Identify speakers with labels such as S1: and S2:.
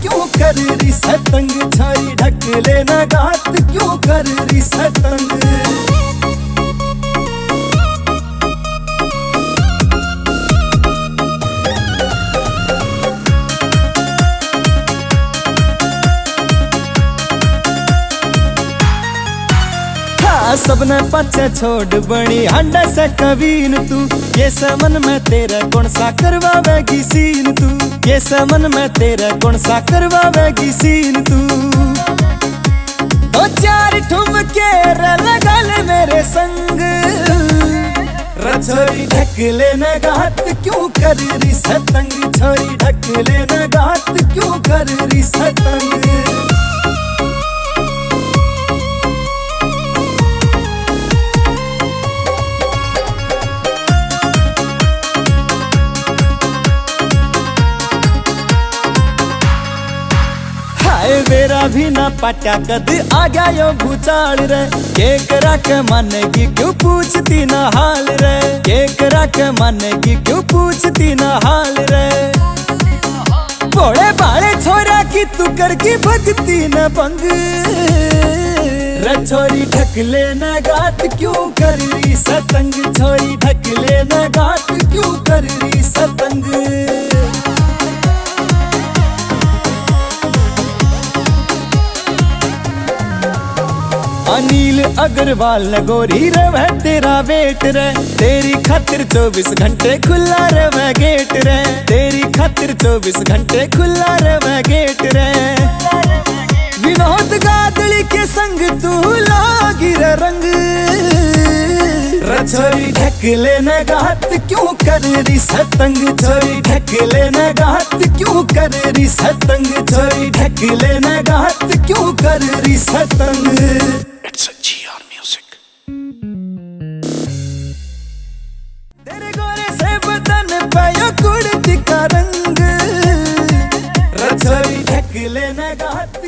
S1: क्यों कर रही सतंग, छोरी ढक लेना गात क्यों कर रही सतंग। सबने पीछे छोड़ बनी हंडा से कवीन तू, ये समन में तेरा कौन सा करवावेगी सीन तू, ये समन में तेरा कौन सा करवावेगी सीन तू। दो चार ठुमके लगा ले मेरे संग, छोरी ढक लेना गात क्यों कर रही सतंग, छोरी ढक लेना गात क्यों कर रही सतंग। मेरा भी ना पटा कद आ गया यो भूचाल रे, के करा के मानेगी क्यों पूछती ना हाल रे, के करा के मानेगी क्यों पूछती ना हाल रे। भोले भाले छोरा की तू कर की भगती न भंग, छोरी ढक लेना गात क्यों कर रही सतंग, छोरी ढक लेना गात क्यों कर रही सतंग। अनिल अग्रवाल नगोरी रवे तेरा वेट रे, तेरी खातिर 24 घंटे खुला रवे गेट रे, तेरी खातिर 24 घंटे खुला रवे गेट रे। विनोद गादली के संग तू लागी रे रंग, छोरी ढक लेना गात क्यों कर रही सतंग, छोरी ढक लेना गात क्यों कर रही सतंग, छोरी ढक लेना गात क्यों कर रही सतंग।
S2: It's a GR music.
S1: तेरे गोरे से बदन पे यो कुर्ती का रंग, छोरी ढक लेना गात